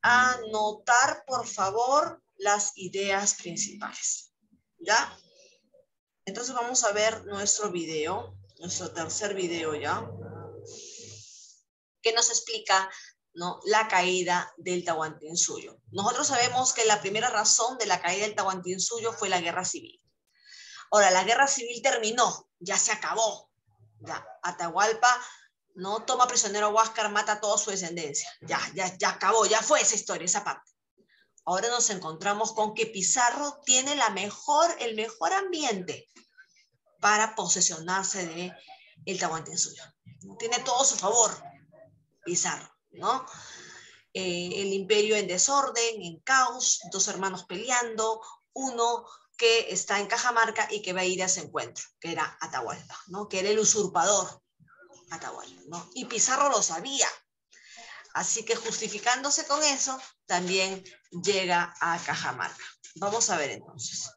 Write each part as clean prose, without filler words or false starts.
Anotar, por favor, las ideas principales. ¿Ya? Entonces vamos a ver nuestro video, nuestro tercer video ya, que nos explica, ¿no?, la caída del Tahuantinsuyo. Nosotros sabemos que la primera razón de la caída del Tahuantinsuyo fue la guerra civil. Ahora, la guerra civil terminó, ya se acabó. Ya, Atahualpa no toma prisionero a Huáscar, mata a toda su descendencia. Ya acabó, ya fue esa historia, esa parte. Ahora nos encontramos con que Pizarro tiene el mejor ambiente para posesionarse de el Tahuantinsuyo. Tiene todo a su favor, Pizarro, ¿no? El imperio en desorden, en caos, dos hermanos peleando, uno que está en Cajamarca y que va a ir a ese encuentro, que era Atahualpa, ¿no? Que era el usurpador Atahualpa, ¿no? Y Pizarro lo sabía. Así que justificándose con eso, también llega a Cajamarca. Vamos a ver entonces.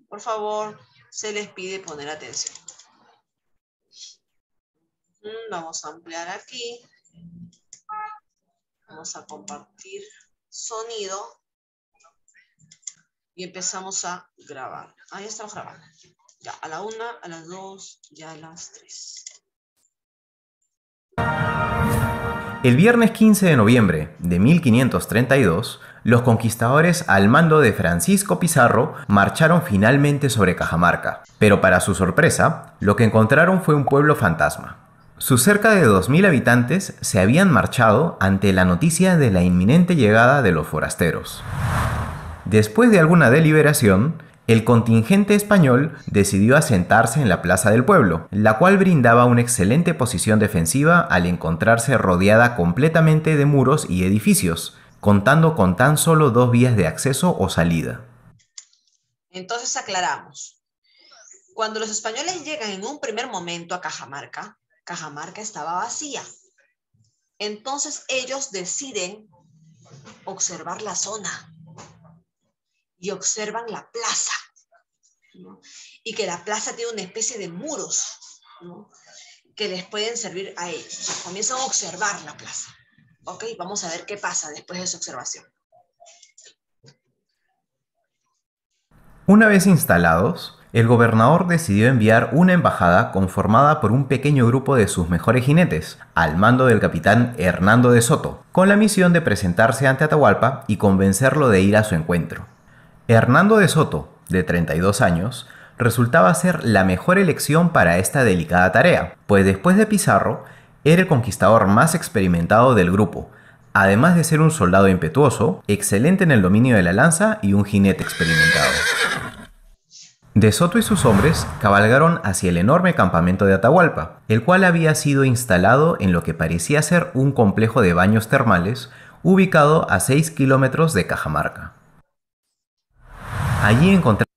Por favor, se les pide poner atención. Vamos a ampliar aquí. Vamos a compartir sonido. Y empezamos a grabar. Ahí estamos grabando. Ya, a la 1, a las 2, ya a las 3. El viernes 15 de noviembre de 1532, los conquistadores al mando de Francisco Pizarro marcharon finalmente sobre Cajamarca, pero para su sorpresa, lo que encontraron fue un pueblo fantasma. Sus cerca de 2000 habitantes se habían marchado ante la noticia de la inminente llegada de los forasteros. Después de alguna deliberación, el contingente español decidió asentarse en la plaza del pueblo, la cual brindaba una excelente posición defensiva al encontrarse rodeada completamente de muros y edificios, contando con tan solo 2 vías de acceso o salida. Entonces aclaramos. Cuando los españoles llegan en un primer momento a Cajamarca, Cajamarca estaba vacía. Entonces ellos deciden observar la zona y observan la plaza, ¿no? Y que la plaza tiene una especie de muros, ¿no?, que les pueden servir a ellos. Comienzan a observar la plaza. Ok, vamos a ver qué pasa después de esa observación. Una vez instalados, el gobernador decidió enviar una embajada conformada por un pequeño grupo de sus mejores jinetes, al mando del capitán Hernando de Soto, con la misión de presentarse ante Atahualpa y convencerlo de ir a su encuentro. Hernando de Soto, de 32 años, resultaba ser la mejor elección para esta delicada tarea, pues después de Pizarro, era el conquistador más experimentado del grupo, además de ser un soldado impetuoso, excelente en el dominio de la lanza y un jinete experimentado. De Soto y sus hombres cabalgaron hacia el enorme campamento de Atahualpa, el cual había sido instalado en lo que parecía ser un complejo de baños termales ubicado a 6 kilómetros de Cajamarca. Allí encontraron...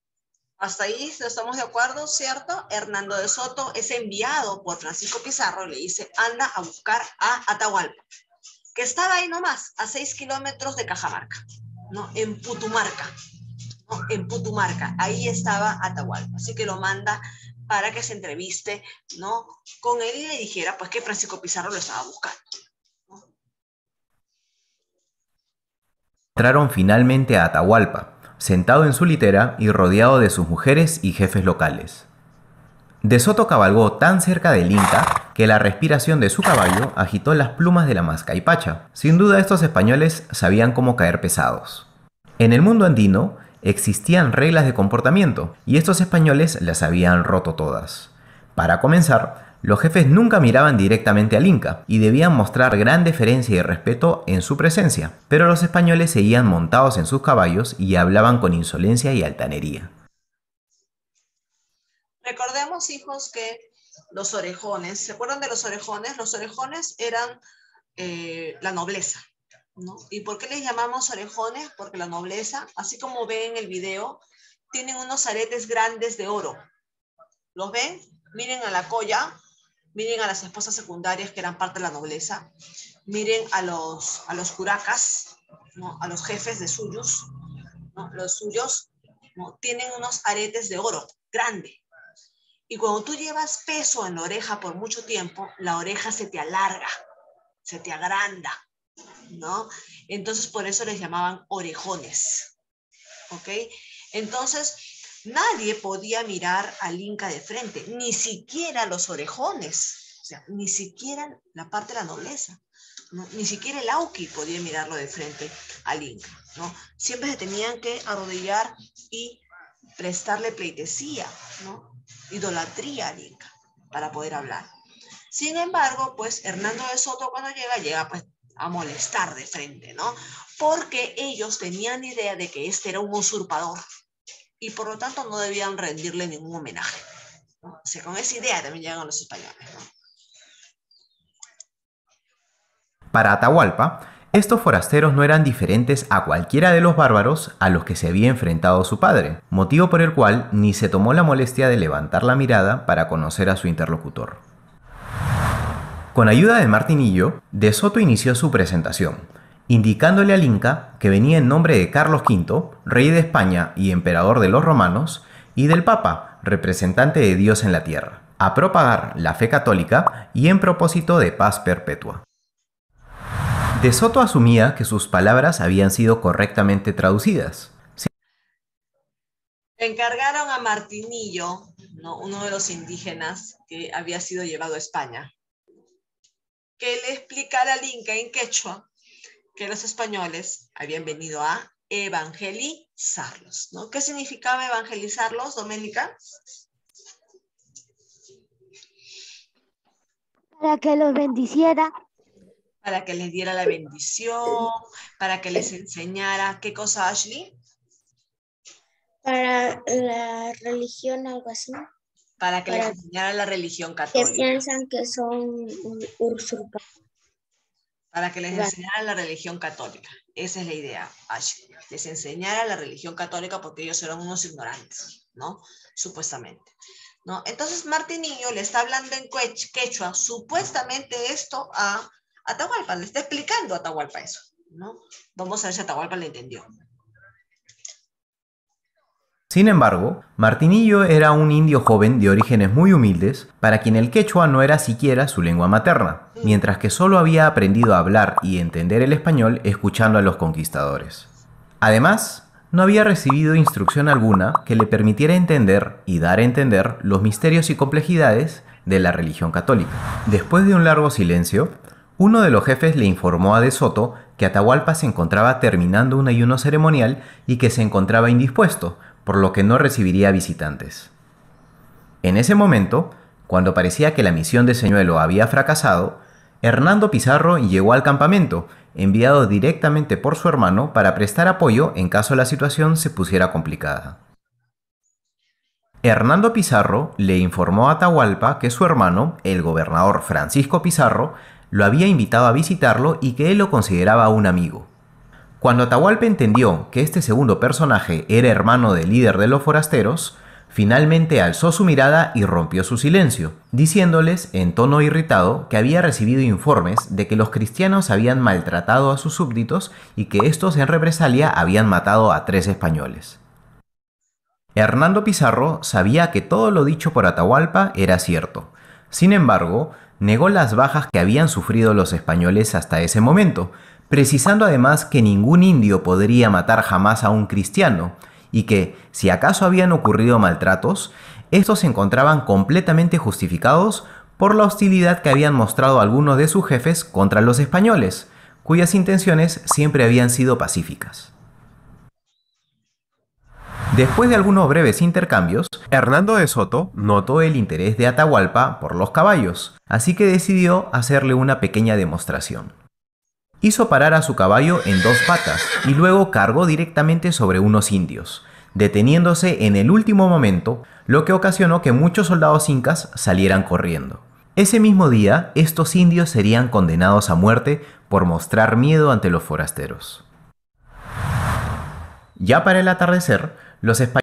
Hasta ahí estamos de acuerdo, ¿cierto? Hernando de Soto es enviado por Francisco Pizarro y le dice, anda a buscar a Atahualpa, que estaba ahí nomás, a 6 kilómetros de Cajamarca, ¿no? En Putumarca, ¿no? En Putumarca, ahí estaba Atahualpa. Así que lo manda para que se entreviste, ¿no?, con él y le dijera pues que Francisco Pizarro lo estaba buscando, ¿no? Encontraron finalmente a Atahualpa, sentado en su litera y rodeado de sus mujeres y jefes locales. De Soto cabalgó tan cerca del Inca que la respiración de su caballo agitó las plumas de la mascaipacha. Sin duda estos españoles sabían cómo caer pesados. En el mundo andino existían reglas de comportamiento y estos españoles las habían roto todas. Para comenzar, los jefes nunca miraban directamente al Inca y debían mostrar gran deferencia y respeto en su presencia, pero los españoles seguían montados en sus caballos y hablaban con insolencia y altanería. Recordemos, hijos, que los orejones, ¿se acuerdan de los orejones? Los orejones eran la nobleza, ¿no? ¿Y por qué les llamamos orejones? Porque la nobleza, así como ven en el video, tienen unos aretes grandes de oro. ¿Los ven? Miren a la colla, miren a las esposas secundarias que eran parte de la nobleza, miren a los curacas, ¿no?, a los jefes de suyos, ¿no? Los suyos, ¿no?, tienen unos aretes de oro grande. Y cuando tú llevas peso en la oreja por mucho tiempo, la oreja se te alarga, se te agranda, ¿no? Entonces por eso les llamaban orejones, ¿ok? Entonces nadie podía mirar al Inca de frente, ni siquiera los orejones, o sea, ni siquiera la parte de la nobleza, ¿no? Ni siquiera el Auqui podía mirarlo de frente al Inca, ¿no? Siempre se tenían que arrodillar y prestarle pleitesía, ¿no? Idolatría al Inca para poder hablar. Sin embargo, pues Hernando de Soto cuando llega pues a molestar de frente, ¿no? Porque ellos tenían idea de que este era un usurpador y por lo tanto no debían rendirle ningún homenaje, ¿no? O sea, con esa idea también llegan los españoles, ¿no? Para Atahualpa, estos forasteros no eran diferentes a cualquiera de los bárbaros a los que se había enfrentado su padre, motivo por el cual ni se tomó la molestia de levantar la mirada para conocer a su interlocutor. Con ayuda de Martinillo, De Soto inició su presentación, indicándole al Inca que venía en nombre de Carlos V, rey de España y emperador de los romanos, y del Papa, representante de Dios en la tierra, a propagar la fe católica y en propósito de paz perpetua. De Soto asumía que sus palabras habían sido correctamente traducidas. Encargaron a Martinillo, ¿no? Uno de los indígenas que había sido llevado a España, que le explicara al Inca en quechua que los españoles habían venido a evangelizarlos, ¿no? ¿Qué significaba evangelizarlos, Doménica? Para que los bendiciera. Para que les diera la bendición, para que les enseñara, ¿qué cosa, Ashley? Para la religión, algo así. Para que les enseñara la religión católica. Que piensan que son usurpadores. Para que les enseñara la religión católica. Esa es la idea, Ashley. Les enseñara la religión católica porque ellos eran unos ignorantes, ¿no? Supuestamente, ¿no? Entonces Martinillo le está hablando en quechua, supuestamente esto a Atahualpa, le está explicando a Atahualpa eso, ¿no? Vamos a ver si Atahualpa le entendió. Sin embargo, Martinillo era un indio joven de orígenes muy humildes, para quien el quechua no era siquiera su lengua materna, mientras que solo había aprendido a hablar y entender el español escuchando a los conquistadores. Además, no había recibido instrucción alguna que le permitiera entender y dar a entender los misterios y complejidades de la religión católica. Después de un largo silencio, uno de los jefes le informó a De Soto que Atahualpa se encontraba terminando un ayuno ceremonial y que se encontraba indispuesto, por lo que no recibiría visitantes. En ese momento, cuando parecía que la misión de Señuelo había fracasado, Hernando Pizarro llegó al campamento, enviado directamente por su hermano para prestar apoyo en caso la situación se pusiera complicada. Hernando Pizarro le informó a Atahualpa que su hermano, el gobernador Francisco Pizarro, lo había invitado a visitarlo y que él lo consideraba un amigo. Cuando Atahualpa entendió que este segundo personaje era hermano del líder de los forasteros, finalmente alzó su mirada y rompió su silencio, diciéndoles en tono irritado que había recibido informes de que los cristianos habían maltratado a sus súbditos y que estos en represalia habían matado a 3 españoles. Hernando Pizarro sabía que todo lo dicho por Atahualpa era cierto. Sin embargo, negó las bajas que habían sufrido los españoles hasta ese momento, precisando además que ningún indio podría matar jamás a un cristiano, y que, si acaso habían ocurrido maltratos, estos se encontraban completamente justificados por la hostilidad que habían mostrado algunos de sus jefes contra los españoles, cuyas intenciones siempre habían sido pacíficas. Después de algunos breves intercambios, Hernando de Soto notó el interés de Atahualpa por los caballos, así que decidió hacerle una pequeña demostración. Hizo parar a su caballo en 2 patas y luego cargó directamente sobre unos indios, deteniéndose en el último momento, lo que ocasionó que muchos soldados incas salieran corriendo. Ese mismo día, estos indios serían condenados a muerte por mostrar miedo ante los forasteros. Ya para el atardecer, los españoles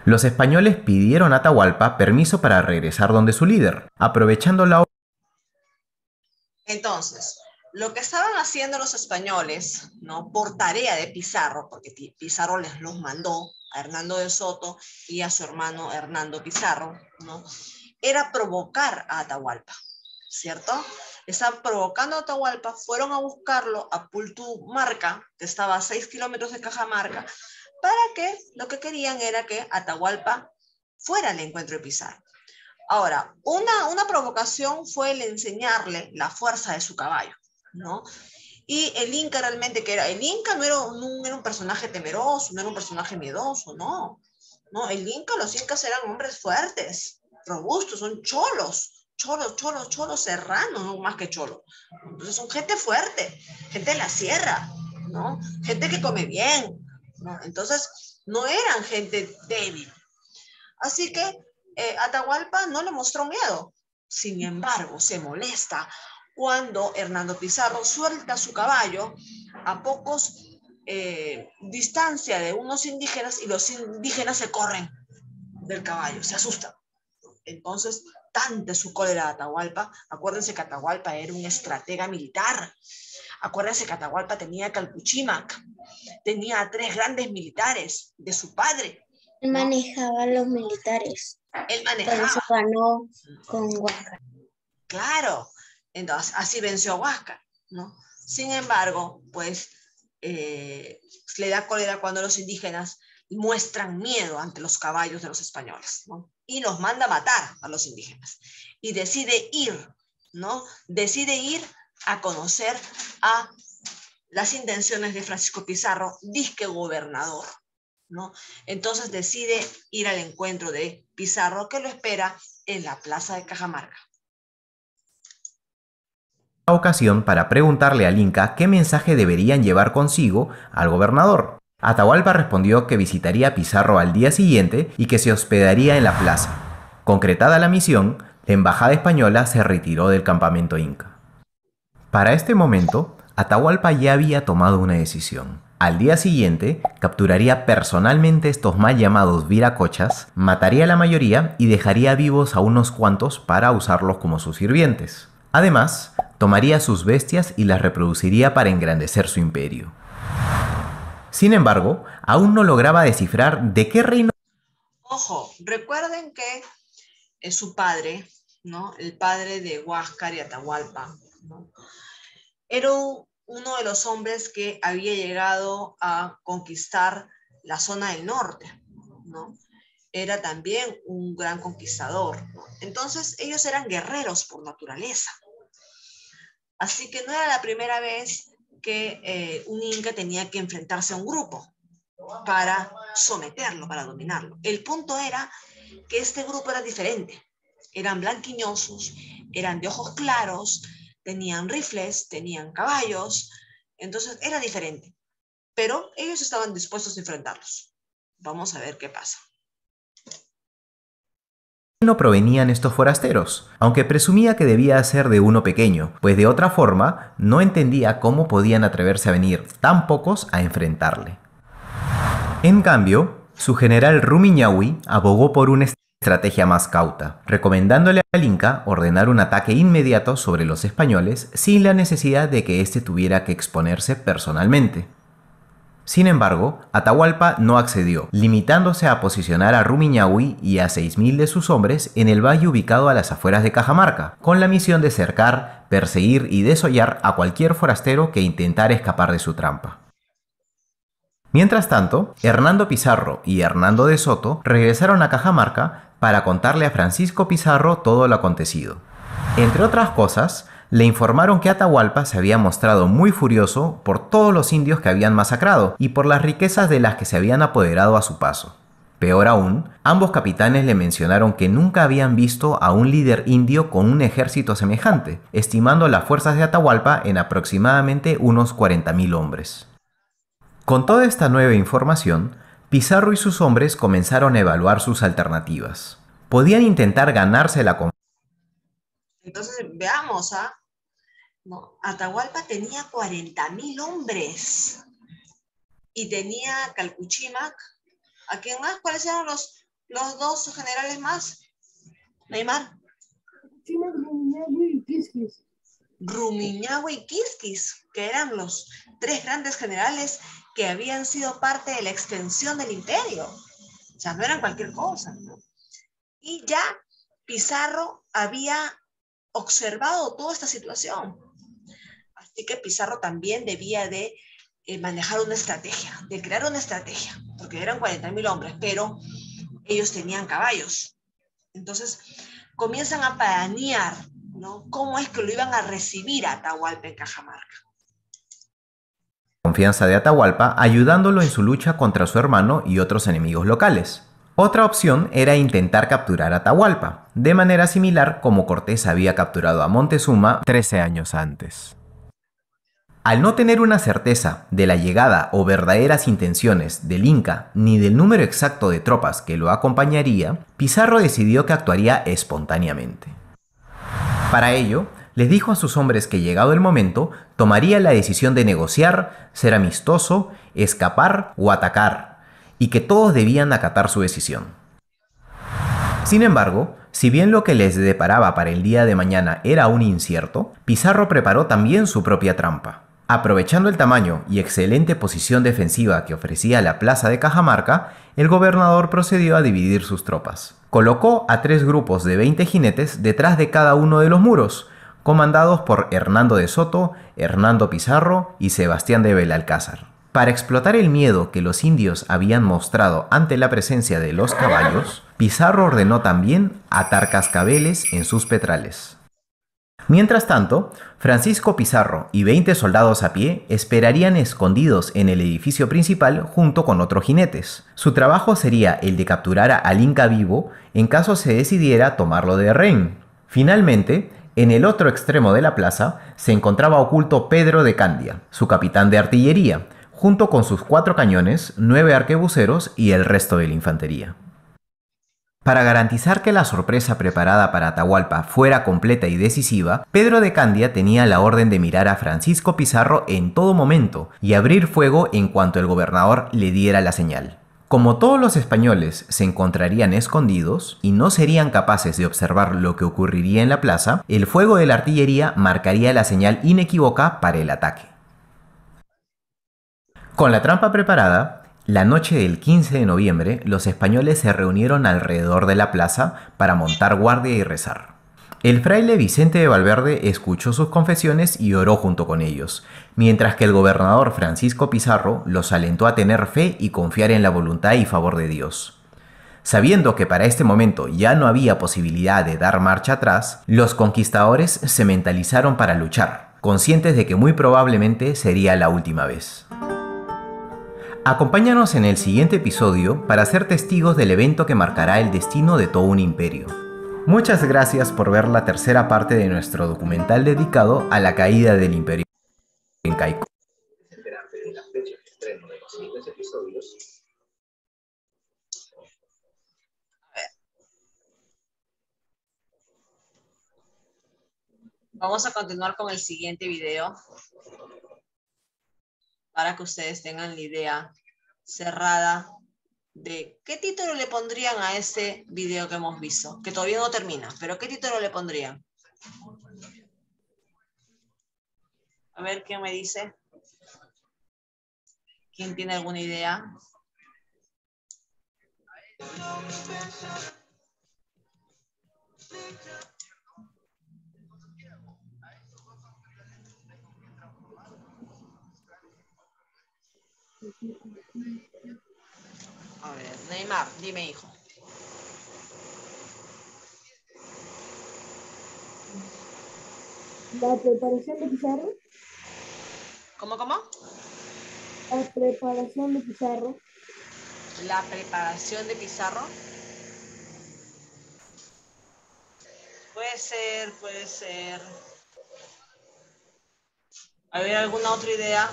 Los españoles pidieron a Atahualpa permiso para regresar donde su líder, aprovechando la... Entonces, lo que estaban haciendo los españoles, ¿no? Por tarea de Pizarro, porque Pizarro les los mandó a Hernando de Soto y a su hermano Hernando Pizarro, ¿no? Era provocar a Atahualpa, ¿cierto? Estaban provocando a Atahualpa, fueron a buscarlo a Pultumarca, que estaba a 6 kilómetros de Cajamarca, para que lo que querían era que Atahualpa fuera al encuentro de Pizarro. Ahora, una provocación fue el enseñarle la fuerza de su caballo, ¿no? Y el Inca realmente, el Inca no era un personaje temeroso, no era un personaje miedoso, no. No, los Incas eran hombres fuertes, robustos, son cholos serranos, no más que cholos. Entonces son gente fuerte, gente de la sierra, ¿no? Gente que come bien, ¿no? Entonces no eran gente débil. Así que Atahualpa no le mostró miedo. Sin embargo, se molesta cuando Hernando Pizarro suelta su caballo a pocos distancia de unos indígenas y los indígenas se corren del caballo, se asustan. Entonces, tanta su cólera a Atahualpa. Acuérdense que Atahualpa era un estratega militar. Acuérdense que Atahualpa tenía Calpuchímac, tenía 3 grandes militares de su padre. Él manejaba a los militares. Él manejaba. Por eso ganó con Huáscar. Claro, entonces así venció a Huáscar, ¿no? Sin embargo, pues le da cólera cuando los indígenas muestran miedo ante los caballos de los españoles, ¿no? Y los manda a matar a los indígenas. Y decide ir, ¿no? Decide ir a conocer a las intenciones de Francisco Pizarro, disque gobernador, ¿no? Entonces decide ir al encuentro de Pizarro, que lo espera en la plaza de Cajamarca. Ocasión para preguntarle al Inca qué mensaje deberían llevar consigo al gobernador. Atahualpa respondió que visitaría a Pizarro al día siguiente y que se hospedaría en la plaza. Concretada la misión, la embajada española se retiró del campamento inca. Para este momento, Atahualpa ya había tomado una decisión. Al día siguiente, capturaría personalmente estos mal llamados viracochas, mataría a la mayoría y dejaría vivos a unos cuantos para usarlos como sus sirvientes. Además, tomaría sus bestias y las reproduciría para engrandecer su imperio. Sin embargo, aún no lograba descifrar de qué reino... Ojo, recuerden que su padre, ¿no? El padre de Huáscar y Atahualpa, ¿no? Era uno de los hombres que había llegado a conquistar la zona del norte, ¿no? Era también un gran conquistador, ¿no? Entonces ellos eran guerreros por naturaleza. Así que no era la primera vez que un inca tenía que enfrentarse a un grupo para someterlo, para dominarlo. El punto era que este grupo era diferente. Eran blanquiñosos, eran de ojos claros, tenían rifles, tenían caballos, entonces era diferente. Pero ellos estaban dispuestos a enfrentarlos. Vamos a ver qué pasa. No provenían estos forasteros, aunque presumía que debía ser de uno pequeño, pues de otra forma no entendía cómo podían atreverse a venir tan pocos a enfrentarle. En cambio, su general Rumiñahui abogó por una estrategia más cauta, recomendándole al Inca ordenar un ataque inmediato sobre los españoles sin la necesidad de que éste tuviera que exponerse personalmente. Sin embargo, Atahualpa no accedió, limitándose a posicionar a Rumiñahui y a 6.000 de sus hombres en el valle ubicado a las afueras de Cajamarca, con la misión de cercar, perseguir y desollar a cualquier forastero que intentara escapar de su trampa. Mientras tanto, Hernando Pizarro y Hernando de Soto regresaron a Cajamarca para contarle a Francisco Pizarro todo lo acontecido. Entre otras cosas, le informaron que Atahualpa se había mostrado muy furioso por todos los indios que habían masacrado y por las riquezas de las que se habían apoderado a su paso. Peor aún, ambos capitanes le mencionaron que nunca habían visto a un líder indio con un ejército semejante, estimando las fuerzas de Atahualpa en aproximadamente unos 40.000 hombres. Con toda esta nueva información, Pizarro y sus hombres comenzaron a evaluar sus alternativas. Podían intentar ganarse la confianza. Entonces, veamos, no, Atahualpa tenía 40.000 hombres y tenía Calpuchímac. ¿A quién más? ¿Cuáles eran los dos generales más. Neymar. Rumiñahui y Quisquis. Rumiñahui y Quisquis, que eran los tres grandes generales que habían sido parte de la extensión del imperio. O sea, no eran cualquier cosa, ¿no? Y ya Pizarro había observado toda esta situación. Así que Pizarro también debía de manejar una estrategia, de crear una estrategia, porque eran 40.000 hombres, pero ellos tenían caballos. Entonces comienzan a planear, ¿no?, cómo es que lo iban a recibir a Atahualpa en Cajamarca. Confianza de Atahualpa, ayudándolo en su lucha contra su hermano y otros enemigos locales. Otra opción era intentar capturar a Atahualpa, de manera similar como Cortés había capturado a Montezuma 13 años antes. Al no tener una certeza de la llegada o verdaderas intenciones del Inca ni del número exacto de tropas que lo acompañaría, Pizarro decidió que actuaría espontáneamente. Para ello, les dijo a sus hombres que llegado el momento, tomaría la decisión de negociar, ser amistoso, escapar o atacar, y que todos debían acatar su decisión. Sin embargo, si bien lo que les deparaba para el día de mañana era aún incierto, Pizarro preparó también su propia trampa. Aprovechando el tamaño y excelente posición defensiva que ofrecía la plaza de Cajamarca, el gobernador procedió a dividir sus tropas. Colocó a 3 grupos de 20 jinetes detrás de cada uno de los muros, comandados por Hernando de Soto, Hernando Pizarro y Sebastián de Belalcázar. Para explotar el miedo que los indios habían mostrado ante la presencia de los caballos, Pizarro ordenó también atar cascabeles en sus petrales. Mientras tanto, Francisco Pizarro y 20 soldados a pie esperarían escondidos en el edificio principal junto con otros jinetes. Su trabajo sería el de capturar al Inca vivo en caso se decidiera tomarlo de rehén. Finalmente, en el otro extremo de la plaza se encontraba oculto Pedro de Candia, su capitán de artillería, junto con sus 4 cañones, 9 arquebuceros y el resto de la infantería. Para garantizar que la sorpresa preparada para Atahualpa fuera completa y decisiva, Pedro de Candia tenía la orden de mirar a Francisco Pizarro en todo momento y abrir fuego en cuanto el gobernador le diera la señal. Como todos los españoles se encontrarían escondidos y no serían capaces de observar lo que ocurriría en la plaza, el fuego de la artillería marcaría la señal inequívoca para el ataque. Con la trampa preparada, la noche del 15 de noviembre, los españoles se reunieron alrededor de la plaza para montar guardia y rezar. El fraile Vicente de Valverde escuchó sus confesiones y oró junto con ellos, mientras que el gobernador Francisco Pizarro los alentó a tener fe y confiar en la voluntad y favor de Dios. Sabiendo que para este momento ya no había posibilidad de dar marcha atrás, los conquistadores se mentalizaron para luchar, conscientes de que muy probablemente sería la última vez. Acompáñanos en el siguiente episodio para ser testigos del evento que marcará el destino de todo un imperio. Muchas gracias por ver la tercera parte de nuestro documental dedicado a la caída del imperio incaico. Enterarte de la fecha de estreno de los siguientes episodios. Vamos a continuar con el siguiente video para que ustedes tengan la idea cerrada de qué título le pondrían a este video que hemos visto, que todavía no termina, pero qué título le pondrían. A ver, ¿quién me dice? ¿Quién tiene alguna idea? A ver, Neymar, dime, hijo. La preparación de Pizarro. ¿Cómo, cómo? La preparación de Pizarro. La preparación de Pizarro. Puede ser, puede ser. A ver, ¿alguna otra idea?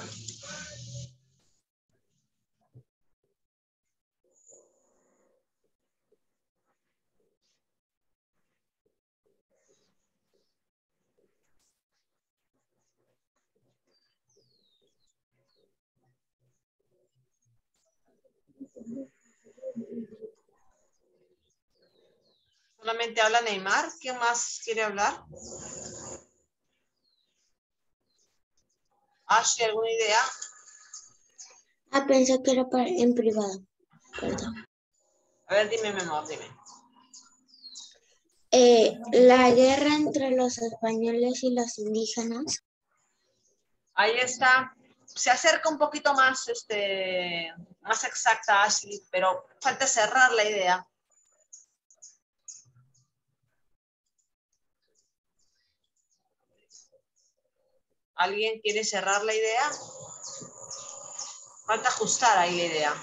Solamente habla Neymar. ¿Quién más quiere hablar? Ashley, ¿alguna idea? Pensé que era en privado. Perdón. A ver, dime, mi amor, dime. La guerra entre los españoles y los indígenas. Ahí está. Se acerca un poquito más, más exacta, Ashley, pero falta cerrar la idea. ¿Alguien quiere cerrar la idea? Falta ajustar ahí la idea.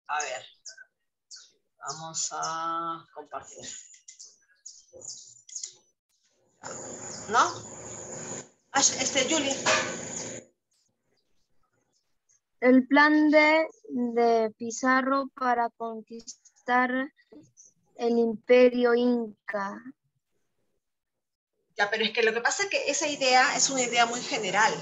A ver. Vamos a compartir. ¿No? Julie. El plan de Pizarro para conquistar el Imperio Inca. Ya, pero es que lo que pasa es que esa idea es una idea muy general.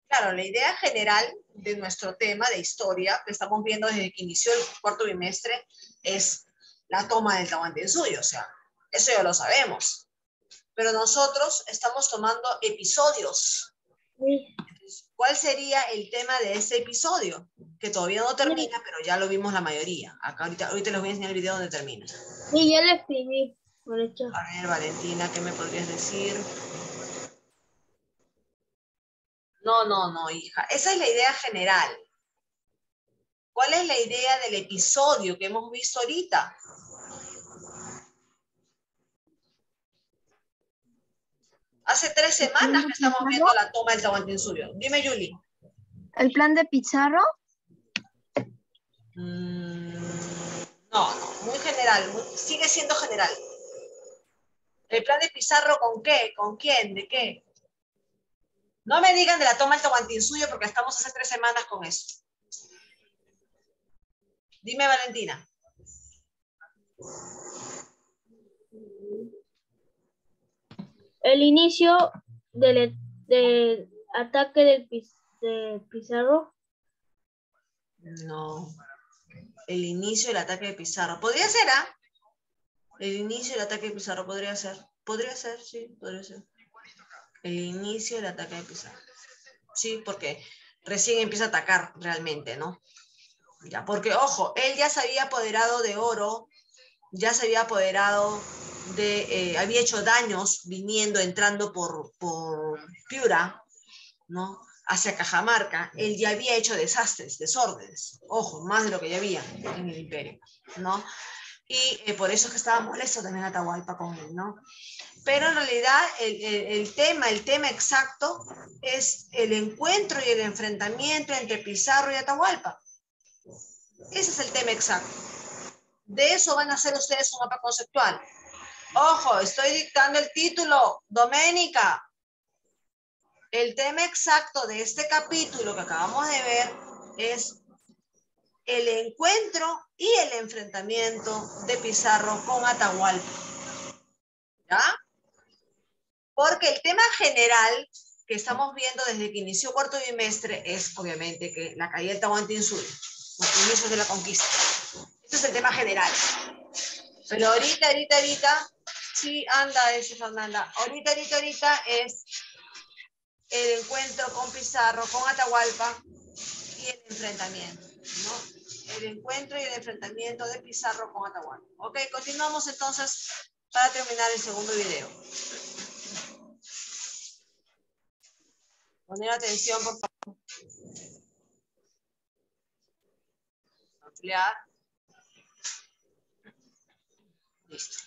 Claro, la idea general de nuestro tema de historia que estamos viendo desde que inició el cuarto bimestre es la toma del Tahuantinsuyo, o sea, eso ya lo sabemos. Pero nosotros estamos tomando episodios. Entonces, ¿cuál sería el tema de ese episodio? Que todavía no termina, pero ya lo vimos la mayoría. Acá ahorita les voy a enseñar el video donde termina. Sí, ya lo escribí. Por hecho. A ver, Valentina, ¿qué me podrías decir? No, hija. Esa es la idea general. ¿Cuál es la idea del episodio que hemos visto ahorita? Hace 3 semanas que estamos viendo la toma del Tahuantinsuyo. Dime, Julie. ¿El plan de Pizarro? No, muy general. Sigue siendo general. ¿El plan de Pizarro con qué? ¿Con quién? ¿De qué? No me digan de la toma del Tahuantinsuyo porque estamos hace 3 semanas con eso. Dime, Valentina. El inicio del ataque de Pizarro. No. El inicio del ataque de Pizarro. Podría ser, ¿ah? El inicio del ataque de Pizarro podría ser. Podría ser, sí, podría ser. El inicio del ataque de Pizarro. Sí, porque recién empieza a atacar realmente, ¿no? Ya, porque, ojo, él ya se había apoderado de oro, ya se había apoderado de, había hecho daños entrando por Piura, ¿no? Hacia Cajamarca. Él ya había hecho desastres, desórdenes, ojo, más de lo que ya había en el imperio, ¿no? Y por eso es que estaba molesto también Atahualpa con él, ¿no? Pero en realidad el tema exacto es el encuentro y el enfrentamiento entre Pizarro y Atahualpa. Ese es el tema exacto. De eso van a hacer ustedes un mapa conceptual. Ojo, estoy dictando el título, Doménica. El tema exacto de este capítulo que acabamos de ver es el encuentro y el enfrentamiento de Pizarro con Atahualpa. ¿Ya? Porque el tema general que estamos viendo desde que inició cuarto bimestre es, obviamente, que la caída del Tahuantinsuyo, los inicios de la conquista. Este es el tema general. Pero ahorita, sí, anda ese Fernanda. Ahorita es el encuentro con Pizarro, con Atahualpa y el enfrentamiento, ¿no? El encuentro y el enfrentamiento de Pizarro con Atahualpa. Ok, continuamos entonces para terminar el segundo video. Poner atención, por favor. Ampliar. Listo.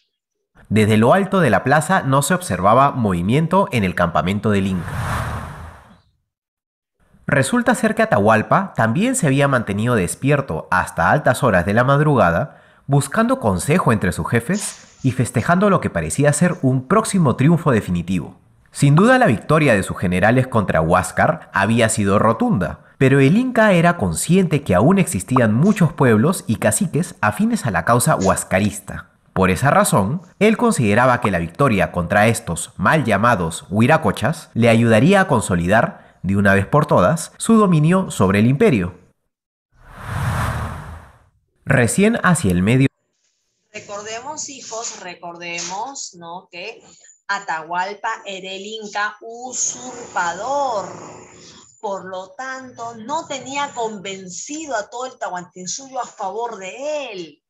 Desde lo alto de la plaza no se observaba movimiento en el campamento del Inca. Resulta ser que Atahualpa también se había mantenido despierto hasta altas horas de la madrugada, buscando consejo entre sus jefes y festejando lo que parecía ser un próximo triunfo definitivo. Sin duda la victoria de sus generales contra Huáscar había sido rotunda, pero el Inca era consciente que aún existían muchos pueblos y caciques afines a la causa huascarista. Por esa razón, él consideraba que la victoria contra estos mal llamados huiracochas le ayudaría a consolidar, de una vez por todas, su dominio sobre el imperio. Recién hacia el medio Recordemos, hijos, recordemos, ¿no? Que Atahualpa era el inca usurpador. Por lo tanto, no tenía convencido a todo el Tahuantinsuyo a favor de él,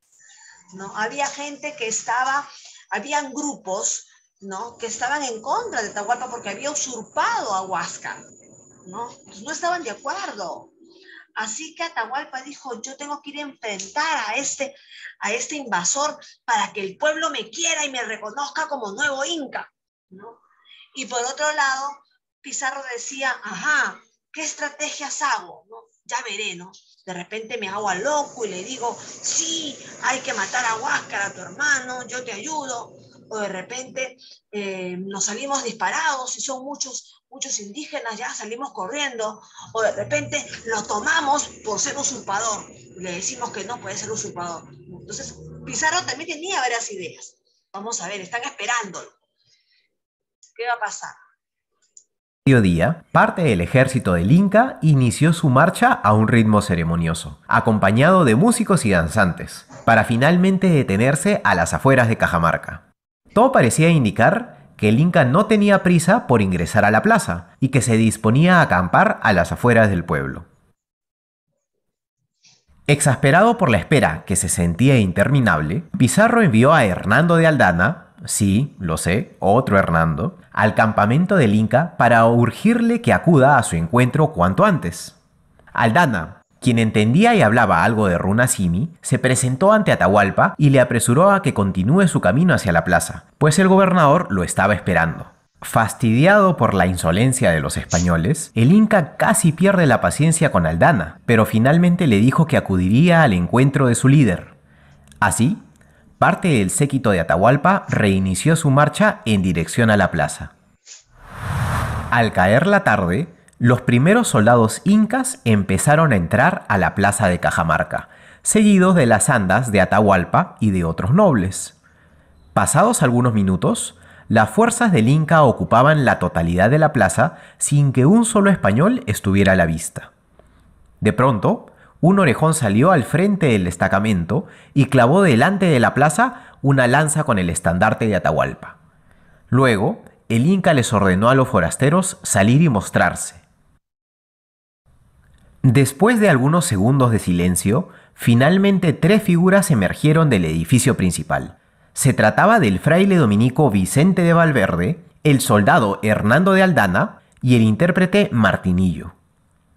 ¿no? Había gente que habían grupos, ¿no? Que estaban en contra de Atahualpa porque había usurpado a Huáscar, ¿no? Pues no estaban de acuerdo. Así que Atahualpa dijo, yo tengo que ir a enfrentar a este invasor para que el pueblo me quiera y me reconozca como nuevo inca, ¿no? Y por otro lado, Pizarro decía, ajá, ¿qué estrategias hago? ¿No? Ya veré, ¿no? De repente me hago al loco y le digo, sí, hay que matar a Huáscar, a tu hermano, yo te ayudo. O de repente nos salimos disparados y son muchos indígenas, ya salimos corriendo. O de repente lo tomamos por ser usurpador. Le decimos que no puede ser usurpador. Entonces, Pizarro también tenía varias ideas. Vamos a ver, están esperándolo. ¿Qué va a pasar? Mediodía, parte del ejército del Inca inició su marcha a un ritmo ceremonioso, acompañado de músicos y danzantes, para finalmente detenerse a las afueras de Cajamarca. Todo parecía indicar que el Inca no tenía prisa por ingresar a la plaza y que se disponía a acampar a las afueras del pueblo. Exasperado por la espera que se sentía interminable, Pizarro envió a Hernando de Aldana, sí, lo sé, otro Hernando, al campamento del Inca para urgirle que acuda a su encuentro cuanto antes. Aldana, quien entendía y hablaba algo de runasimi, se presentó ante Atahualpa y le apresuró a que continúe su camino hacia la plaza, pues el gobernador lo estaba esperando. Fastidiado por la insolencia de los españoles, el Inca casi pierde la paciencia con Aldana, pero finalmente le dijo que acudiría al encuentro de su líder. Así, parte del séquito de Atahualpa reinició su marcha en dirección a la plaza. Al caer la tarde, los primeros soldados incas empezaron a entrar a la plaza de Cajamarca, seguidos de las andas de Atahualpa y de otros nobles. Pasados algunos minutos, las fuerzas del Inca ocupaban la totalidad de la plaza sin que un solo español estuviera a la vista. De pronto, un orejón salió al frente del destacamento y clavó delante de la plaza una lanza con el estandarte de Atahualpa. Luego, el Inca les ordenó a los forasteros salir y mostrarse. Después de algunos segundos de silencio, finalmente 3 figuras emergieron del edificio principal. Se trataba del fraile dominico Vicente de Valverde, el soldado Hernando de Aldana y el intérprete Martinillo.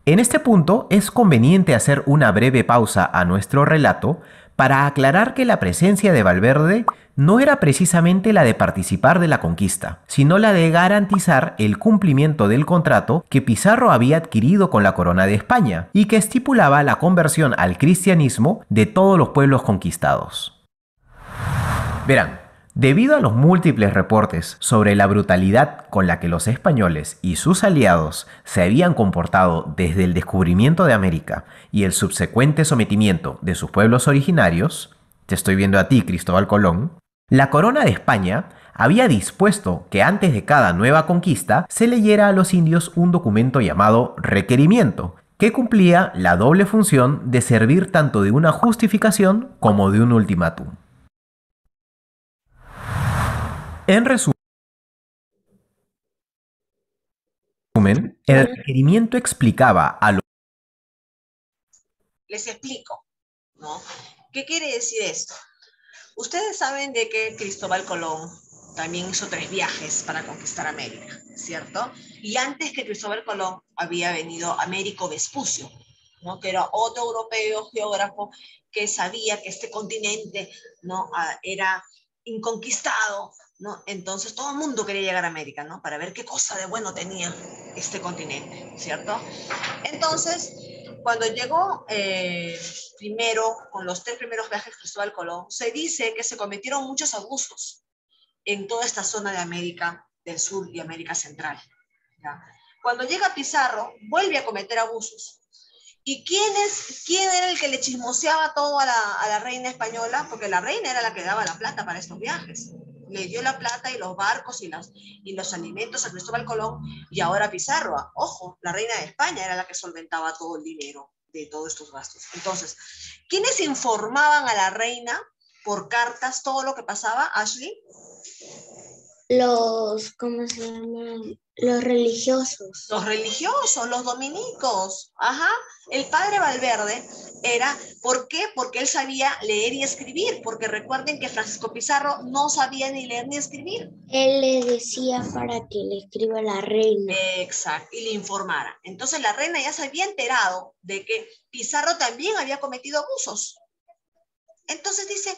En este punto es conveniente hacer una breve pausa a nuestro relato para aclarar que la presencia de Valverde no era precisamente la de participar de la conquista, sino la de garantizar el cumplimiento del contrato que Pizarro había adquirido con la corona de España y que estipulaba la conversión al cristianismo de todos los pueblos conquistados. Verán, debido a los múltiples reportes sobre la brutalidad con la que los españoles y sus aliados se habían comportado desde el descubrimiento de América y el subsecuente sometimiento de sus pueblos originarios, te estoy viendo a ti, Cristóbal Colón, la corona de España había dispuesto que antes de cada nueva conquista se leyera a los indios un documento llamado requerimiento, que cumplía la doble función de servir tanto de una justificación como de un ultimátum. En resumen, el requerimiento explicaba a los... Les explico, ¿no? ¿Qué quiere decir esto? Ustedes saben de que Cristóbal Colón también hizo 3 viajes para conquistar América, ¿cierto? Y antes que Cristóbal Colón había venido Américo Vespucio, ¿no? Que era otro europeo geógrafo que sabía que este continente, ¿no? Era inconquistado, ¿no? Entonces todo el mundo quería llegar a América, ¿no? Para ver qué cosa de bueno tenía este continente, ¿cierto? Entonces, cuando llegó primero, con los 3 primeros viajes Cristóbal Colón, se dice que se cometieron muchos abusos en toda esta zona de América del Sur y América Central, ¿ya? Cuando llega Pizarro, vuelve a cometer abusos. ¿Y quién era el que le chismoseaba todo a la reina española? Porque la reina era la que daba la plata para estos viajes. Le dio la plata y los barcos y los alimentos a Cristóbal Colón y ahora Pizarro. Ojo, la reina de España era la que solventaba todo el dinero de todos estos gastos. Entonces, ¿quiénes informaban a la reina por cartas todo lo que pasaba, Ashley? ¿Cómo se llaman? Los religiosos. Los religiosos, los dominicos. Ajá. El padre Valverde era, ¿por qué? Porque él sabía leer y escribir, porque recuerden que Francisco Pizarro no sabía ni leer ni escribir. Él le decía para que le escriba a la reina. Exacto, y le informara. Entonces la reina ya se había enterado de que Pizarro también había cometido abusos. Entonces dice,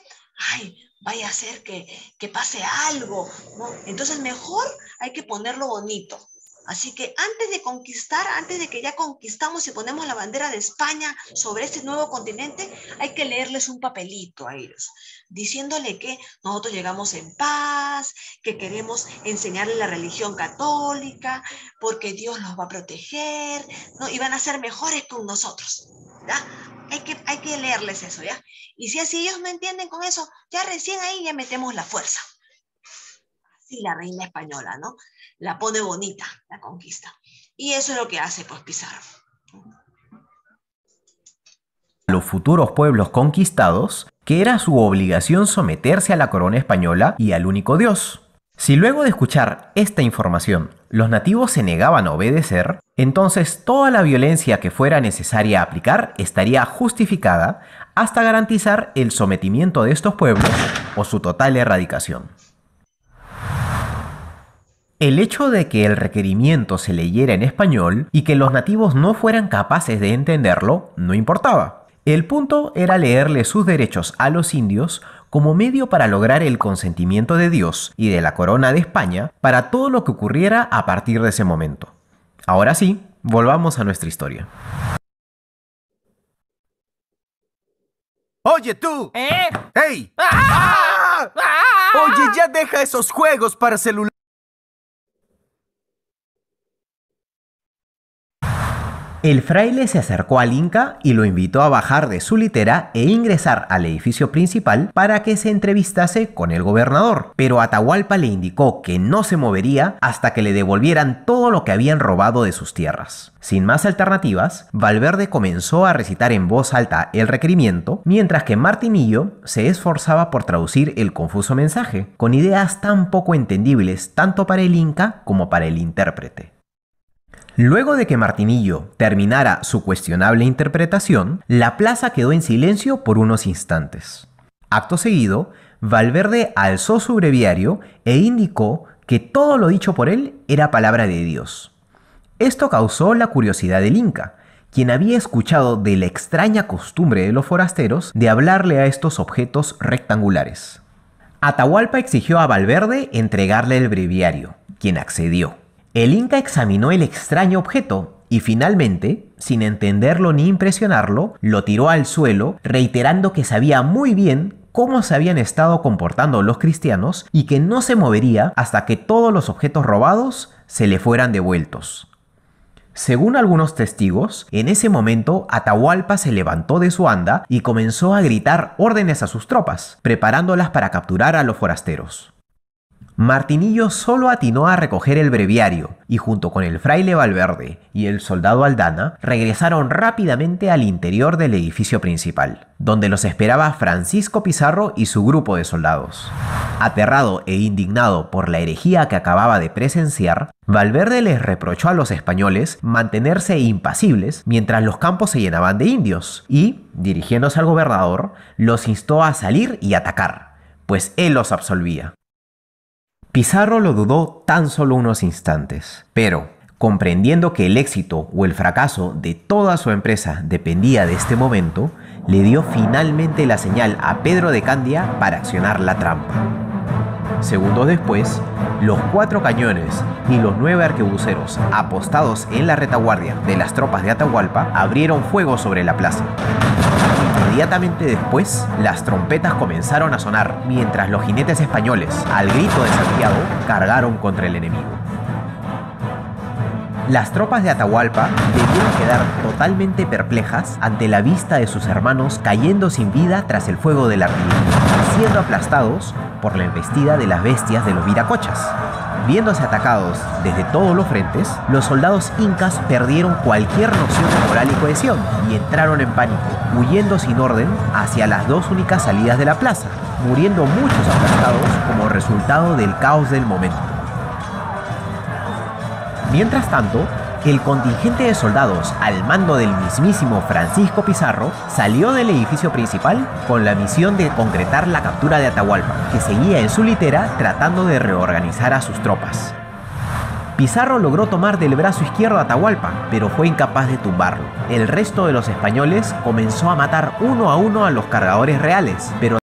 ay, vaya a ser que pase algo, ¿no? Entonces mejor hay que ponerlo bonito. Así que antes de conquistar, antes de que ya conquistamos y ponemos la bandera de España sobre este nuevo continente, hay que leerles un papelito a ellos, diciéndole que nosotros llegamos en paz, que queremos enseñarles la religión católica, porque Dios los va a proteger, ¿no? Y van a ser mejores con nosotros, ¿ya? Hay que leerles eso, ¿ya? Y si así ellos no entienden con eso, ya recién ahí ya metemos la fuerza. Así la reina española, ¿no? La pone bonita, la conquista. Y eso es lo que hace, pues, Pizarro. Los futuros pueblos conquistados, que era su obligación someterse a la corona española y al único Dios. Si luego de escuchar esta información los nativos se negaban a obedecer, entonces toda la violencia que fuera necesaria aplicar estaría justificada hasta garantizar el sometimiento de estos pueblos o su total erradicación. El hecho de que el requerimiento se leyera en español y que los nativos no fueran capaces de entenderlo no importaba. El punto era leerle sus derechos a los indios como medio para lograr el consentimiento de Dios y de la corona de España para todo lo que ocurriera a partir de ese momento. Ahora sí, volvamos a nuestra historia. ¡Oye tú! ¡Hey! Oye, ya deja esos juegos para celular. El fraile se acercó al Inca y lo invitó a bajar de su litera e ingresar al edificio principal para que se entrevistase con el gobernador. Pero Atahualpa le indicó que no se movería hasta que le devolvieran todo lo que habían robado de sus tierras. Sin más alternativas, Valverde comenzó a recitar en voz alta el requerimiento, mientras que Martinillo se esforzaba por traducir el confuso mensaje, con ideas tan poco entendibles tanto para el Inca como para el intérprete. Luego de que Martinillo terminara su cuestionable interpretación, la plaza quedó en silencio por unos instantes. Acto seguido, Valverde alzó su breviario e indicó que todo lo dicho por él era palabra de Dios. Esto causó la curiosidad del Inca, quien había escuchado de la extraña costumbre de los forasteros de hablarle a estos objetos rectangulares. Atahualpa exigió a Valverde entregarle el breviario, quien accedió. El Inca examinó el extraño objeto y finalmente, sin entenderlo ni impresionarlo, lo tiró al suelo, reiterando que sabía muy bien cómo se habían estado comportando los cristianos y que no se movería hasta que todos los objetos robados se le fueran devueltos. Según algunos testigos, en ese momento Atahualpa se levantó de su anda y comenzó a gritar órdenes a sus tropas, preparándolas para capturar a los forasteros. Martinillo solo atinó a recoger el breviario y junto con el fraile Valverde y el soldado Aldana regresaron rápidamente al interior del edificio principal, donde los esperaba Francisco Pizarro y su grupo de soldados. Aterrado e indignado por la herejía que acababa de presenciar, Valverde les reprochó a los españoles mantenerse impasibles mientras los campos se llenaban de indios y, dirigiéndose al gobernador, los instó a salir y atacar, pues él los absolvía. Pizarro lo dudó tan solo unos instantes, pero, comprendiendo que el éxito o el fracaso de toda su empresa dependía de este momento, le dio finalmente la señal a Pedro de Candia para accionar la trampa. Segundos después, los 4 cañones y los 9 arquebuceros apostados en la retaguardia de las tropas de Atahualpa abrieron fuego sobre la plaza. Inmediatamente después, las trompetas comenzaron a sonar, mientras los jinetes españoles, al grito de Santiago, cargaron contra el enemigo. Las tropas de Atahualpa debieron quedar totalmente perplejas ante la vista de sus hermanos cayendo sin vida tras el fuego de la artillería, siendo aplastados por la embestida de las bestias de los viracochas. Viéndose atacados desde todos los frentes, los soldados incas perdieron cualquier noción de moral y cohesión y entraron en pánico, huyendo sin orden hacia las 2 únicas salidas de la plaza, muriendo muchos aplastados como resultado del caos del momento. Mientras tanto, el contingente de soldados al mando del mismísimo Francisco Pizarro salió del edificio principal con la misión de concretar la captura de Atahualpa, que seguía en su litera tratando de reorganizar a sus tropas. Pizarro logró tomar del brazo izquierdo a Atahualpa, pero fue incapaz de tumbarlo. El resto de los españoles comenzó a matar uno a uno a los cargadores reales, pero